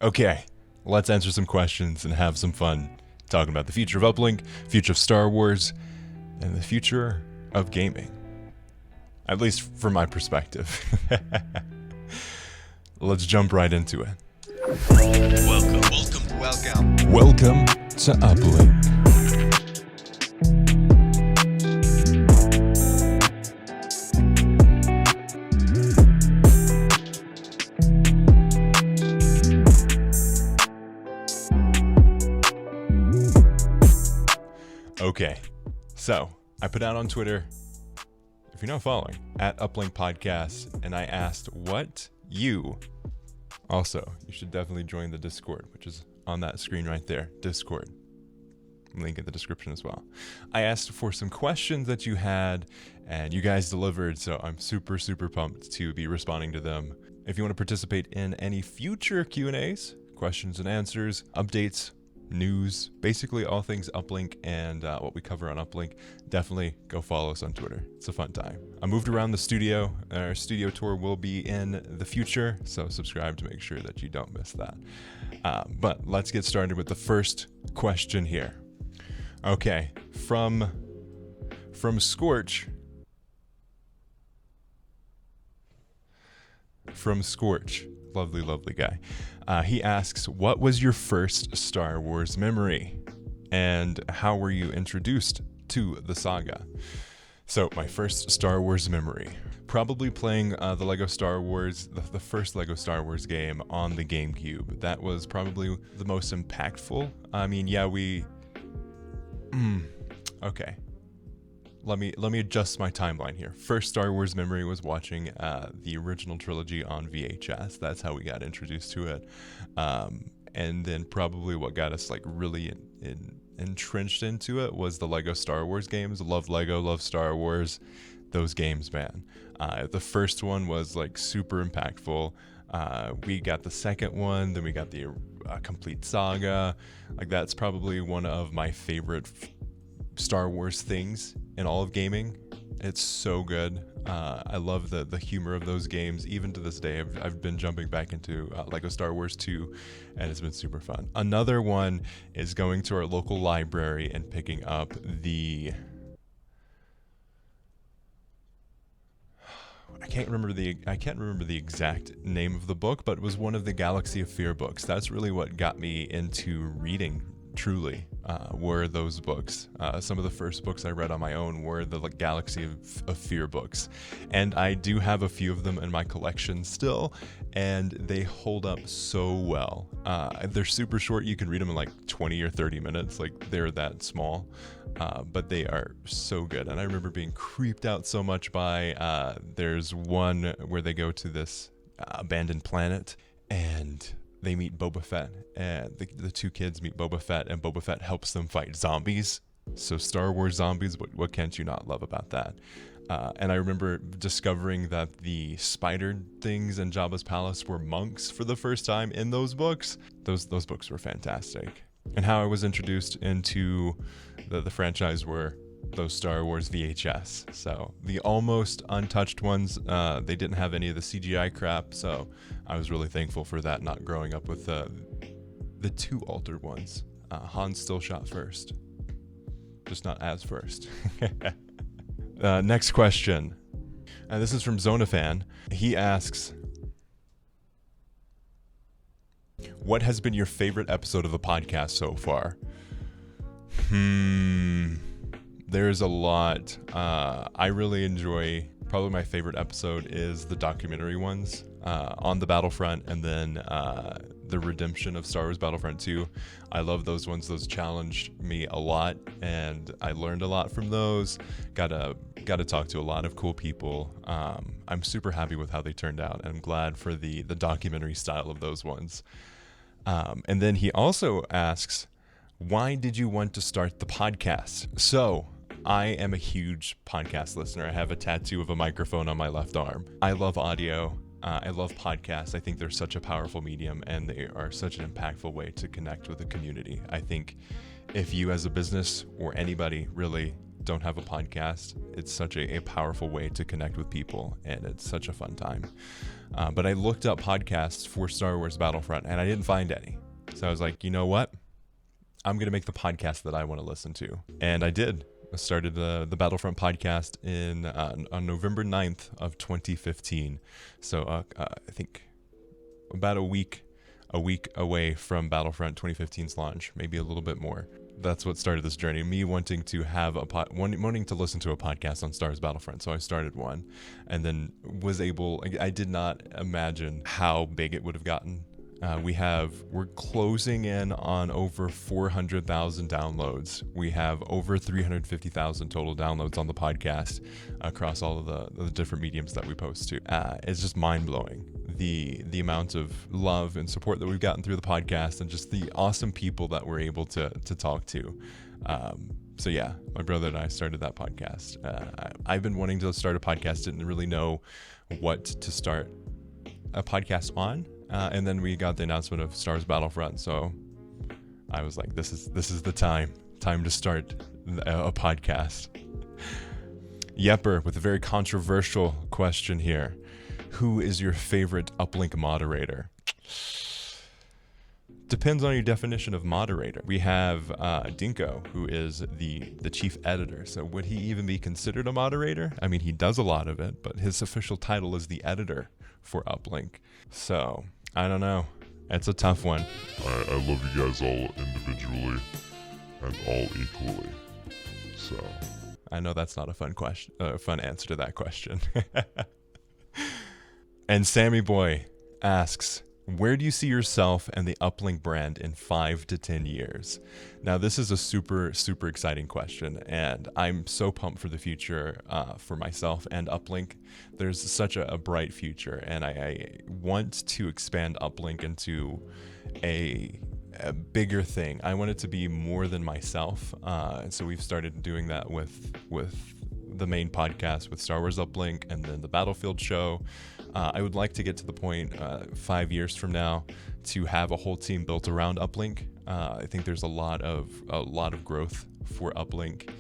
Okay, let's answer some questions and have some fun talking about the future of Uplink, future of Star Wars, and the future of gaming. At least from my perspective. Let's jump right into it. Welcome to Uplink. Okay, so I put out on Twitter, if you're not following, at Uplink Podcast, and I asked what you should definitely join the Discord, which is on that screen right there, Discord. Link in the description as well. I asked for some questions that you had, and you guys delivered, so I'm super, super pumped to be responding to them. If you want to participate in any future Q&As, questions and answers, updates, news, basically all things Uplink and what we cover on Uplink, definitely go follow us on Twitter. It's a fun time. I moved around the studio. Our studio tour will be in the future, so subscribe to make sure that you don't miss that. But let's get started with the first question here. Okay, from Scorch. From Scorch. Lovely guy. He asks, what was your first Star Wars memory? And how were you introduced to the saga? So, my first Star Wars memory. Probably playing the Lego Star Wars, the first Lego Star Wars game on the GameCube. That was probably the most impactful. I mean, yeah, okay. Let me adjust my timeline here. First Star Wars memory was watching the original trilogy on VHS. That's how we got introduced to it. And then probably what got us like really entrenched into it was the Lego Star Wars games. Love Lego, love Star Wars. Those games, man. The first one was like super impactful. We got the second one, then we got the complete saga. Like that's probably one of my favorite Star Wars things in all of gaming. It's so good. I love the humor of those games. Even to this day, I've been jumping back into Lego Star Wars 2, and it's been super fun. Another one is going to our local library and picking up I can't remember the exact name of the book, but it was one of the Galaxy of Fear books. That's really what got me into reading. Truly, were those books. Some of the first books I read on my own were the Galaxy of Fear books. And I do have a few of them in my collection still, and they hold up so well. They're super short. You can read them in like 20 or 30 minutes. Like they're that small, but they are so good. And I remember being creeped out so much by, there's one where they go to this abandoned planet, and they meet Boba Fett, and the two kids meet Boba Fett, and Boba Fett helps them fight zombies. So Star Wars zombies, what can't you not love about that? And I remember discovering that the spider things in Jabba's palace were monks for the first time in those books. Those books were fantastic. And how I was introduced into the franchise were those Star Wars VHS. So the almost untouched ones, they didn't have any of the CGI crap, so I was really thankful for that, not growing up with the two altered ones. Han still shot first, just not as first. Next question. This is from Zonafan. He asks, what has been your favorite episode of the podcast so far? There's a lot. I really enjoy, probably my favorite episode is the documentary ones on the Battlefront, and then the redemption of Star Wars Battlefront 2. I love those ones. Those challenged me a lot, and I learned a lot from those. Got to talk to a lot of cool people. I'm super happy with how they turned out, and I'm glad for the documentary style of those ones. And then he also asks, why did you want to start the podcast? So I am a huge podcast listener. I have a tattoo of a microphone on my left arm. I love audio. I love podcasts. I think they're such a powerful medium, and they are such an impactful way to connect with the community. I think if you as a business or anybody really don't have a podcast. It's such a powerful way to connect with people, and it's such a fun time. But I looked up podcasts for Star Wars Battlefront, and I didn't find any. So I was like, you know what? I'm going to make the podcast that I want to listen to. And I did. I started the Battlefront podcast on November 9th of 2015. So I think about a week away from Battlefront 2015's launch, maybe a little bit more. That's what started this journey. Me wanting to have wanting to listen to a podcast on Star Wars Battlefront. So I started one, and then was able. I did not imagine how big it would have gotten. We're closing in on over 400,000 downloads. We have over 350,000 total downloads on the podcast across all of the different mediums that we post to. It's just mind-blowing, the amount of love and support that we've gotten through the podcast, and just the awesome people that we're able to talk to. So yeah, my brother and I started that podcast. I've been wanting to start a podcast, didn't really know what to start a podcast on. And then we got the announcement of Star Wars Battlefront, so I was like, "This is the time to start a podcast." Yepper with a very controversial question here: who is your favorite uplink moderator? Depends on your definition of moderator. We have Dinko, who is the chief editor. So would he even be considered a moderator? I mean, he does a lot of it, but his official title is the editor for Uplink. So I don't know. It's a tough one. I love you guys all individually and all equally. So I know that's not a fun answer to that question. And Sammy Boy asks, where do you see yourself and the Uplink brand in 5 to 10 years? Now, this is a super, super exciting question, and I'm so pumped for the future for myself and Uplink. There's such a bright future, and I want to expand Uplink into a bigger thing. I want it to be more than myself, and so we've started doing that with the main podcast with Star Wars Uplink, and then the Battlefield show. I would like to get to the point 5 years from now to have a whole team built around Uplink. I think there's a lot of growth for Uplink,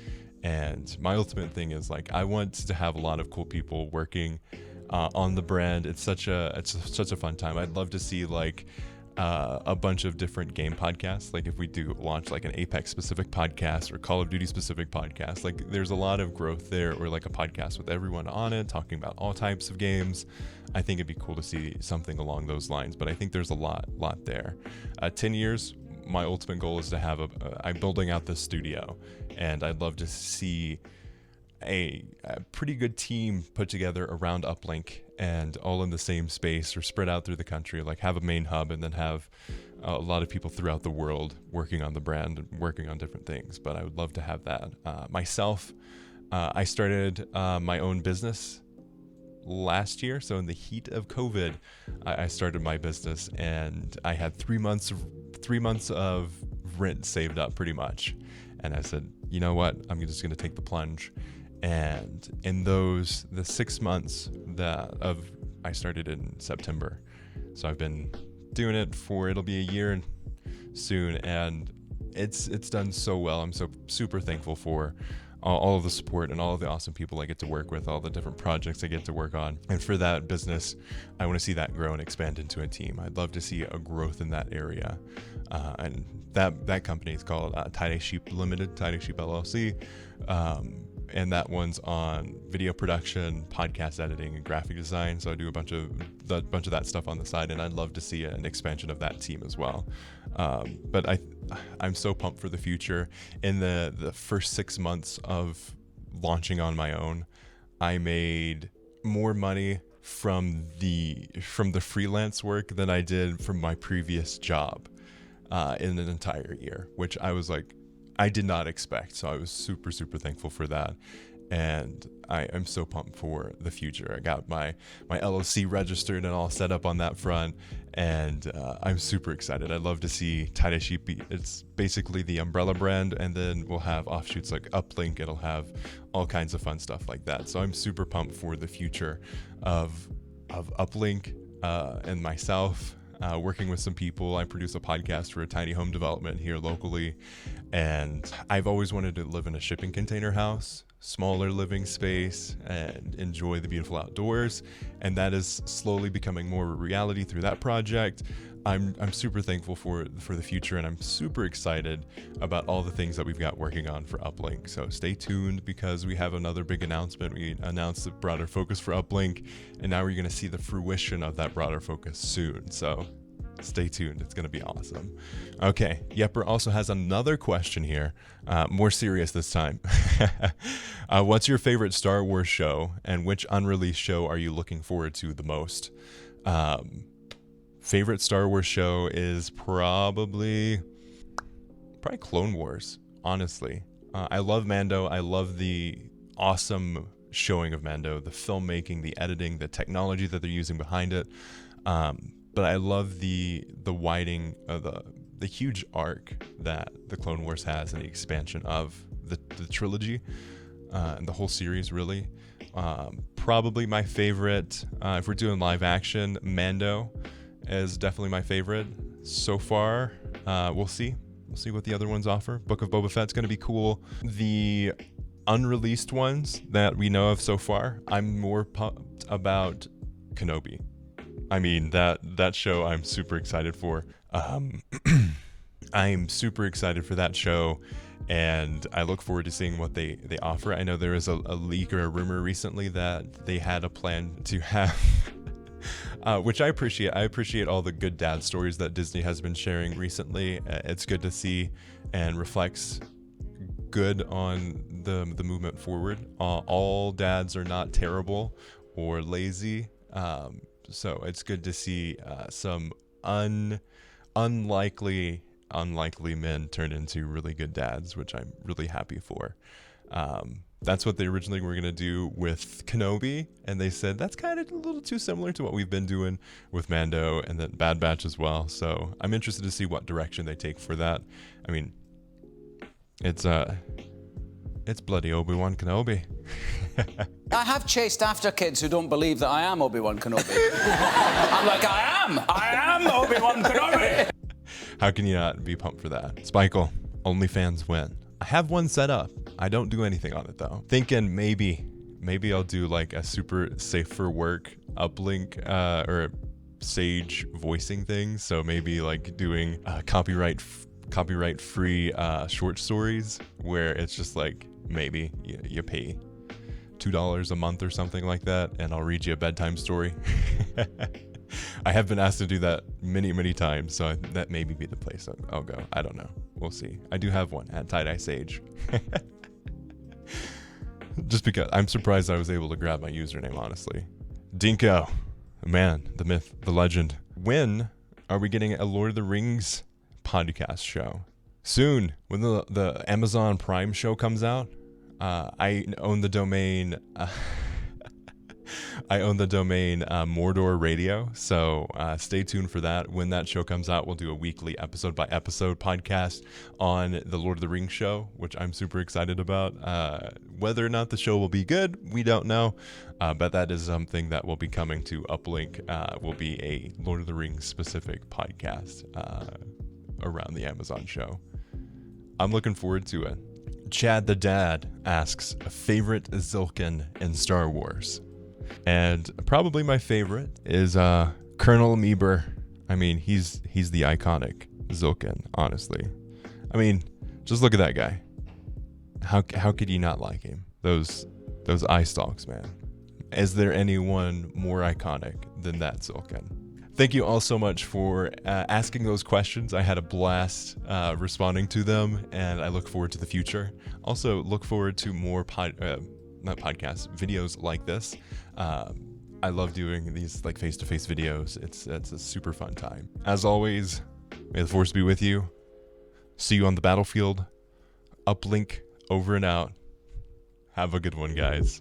and my ultimate thing is, like, I want to have a lot of cool people working on the brand. It's such a fun time. I'd love to see a bunch of different game podcasts. Like if we do launch like an Apex specific podcast or Call of Duty specific podcast, like there's a lot of growth there, or like a podcast with everyone on it talking about all types of games. I think it'd be cool to see something along those lines, but I think there's a lot there. 10 years, my ultimate goal is to have I'm building out this studio, and I'd love to see a pretty good team put together around Uplink, and all in the same space or spread out through the country, like have a main hub and then have a lot of people throughout the world working on the brand and working on different things. But I would love to have that. Myself, I started my own business last year. So in the heat of COVID, I started my business, and I had 3 months of rent saved up pretty much. And I said, you know what, I'm just going to take the plunge. And in the 6 months I started in September, so I've been doing it it'll be a year soon, and it's done so well. I'm so super thankful for all of the support and all of the awesome people I get to work with, all the different projects I get to work on. And for that business, I want to see that grow and expand into a team. I'd love to see a growth in that area. And that company is called Tie-Dye Sheep Limited, Tie-Dye Sheep LLC. And that one's on video production, podcast editing, and graphic design. So I do a bunch of that stuff on the side, and I'd love to see an expansion of that team as well. But I'm so pumped for the future. In the first 6 months of launching on my own, I made more money from the freelance work than I did from my previous job in an entire year, which I did not expect. So I was super, super thankful for that. And I'm so pumped for the future. I got my LLC registered and all set up on that front. And I'm super excited. I'd love to see Tie-Dye Sheep. It's basically the umbrella brand. And then we'll have offshoots like Uplink. It'll have all kinds of fun stuff like that. So I'm super pumped for the future of Uplink and myself. working with some people. I produce a podcast for a tiny home development here locally, and I've always wanted to live in a shipping container house, smaller living space, and enjoy the beautiful outdoors, and that is slowly becoming more of a reality through that project. I'm super thankful for the future, and I'm super excited about all the things that we've got working on for Uplink. So stay tuned, because we have another big announcement. We announced the broader focus for Uplink, and now we're going to see the fruition of that broader focus soon. So stay tuned. It's going to be awesome. Okay. Yepper also has another question here, more serious this time. What's your favorite Star Wars show, and which unreleased show are you looking forward to the most? Favorite Star Wars show is probably Clone Wars, honestly. I love Mando. I love the awesome showing of Mando, the filmmaking, the editing, the technology that they're using behind it. But I love the widening of the huge arc that the Clone Wars has, and the expansion of the trilogy and the whole series, really. Probably my favorite, if we're doing live action, Mando is definitely my favorite so far. We'll see what the other ones offer. Book of Boba Fett's going to be cool. The unreleased ones that we know of so far, I'm more pumped about Kenobi. I mean, that show I'm super excited for. I'm super excited for that show, and I look forward to seeing what they offer. I know there is a leak or a rumor recently that they had a plan to have which I appreciate. I appreciate all the good dad stories that Disney has been sharing recently. It's good to see, and reflects good on the movement forward. All dads are not terrible or lazy, so it's good to see some unlikely men turn into really good dads, which I'm really happy for. That's what they originally were going to do with Kenobi, and they said that's kind of a little too similar to what we've been doing with Mando and then Bad Batch as well. So I'm interested to see what direction they take for that. I mean, it's bloody Obi-Wan Kenobi. I have chased after kids who don't believe that I am Obi-Wan Kenobi. I'm like, I am Obi-Wan Kenobi. How can you not be pumped for that? Spikle, OnlyFans win. I have one set up. I don't do anything on it though. Thinking maybe I'll do like a super safe for work uplink or Sage voicing thing. So maybe like doing copyright free short stories where it's just like maybe you pay $2 a month or something like that, and I'll read you a bedtime story. I have been asked to do that many times, so that maybe be the place I'll go. I don't know. We'll see. I do have one at Tie-Dye Sage. Just because I'm surprised I was able to grab my username, honestly. Dinko, man, the myth, the legend. When are we getting a Lord of the Rings podcast show? Soon, when the Amazon Prime show comes out. I own the domain. Mordor Radio, so stay tuned for that. When that show comes out, we'll do a weekly episode by episode podcast on the Lord of the Rings show, which I'm super excited about. Whether or not the show will be good, we don't know, but that is something that will be coming to Uplink. Will be a Lord of the Rings specific podcast around the Amazon show. I'm looking forward to it. Chad the Dad asks, a favorite Zilkin in Star Wars? And probably my favorite is Colonel Meeber. I mean, he's the iconic Zilkin, honestly. I mean, just look at that guy. How could you not like him? Those eye stalks, man. Is there anyone more iconic than that Zilkin? Thank you all so much for asking those questions. I had a blast responding to them, and I look forward to the future. Also, look forward to more videos like this. I love doing these like face-to-face videos. It's a super fun time. As always, may the force be with you. See you on the battlefield. Uplink over and out. Have a good one, guys.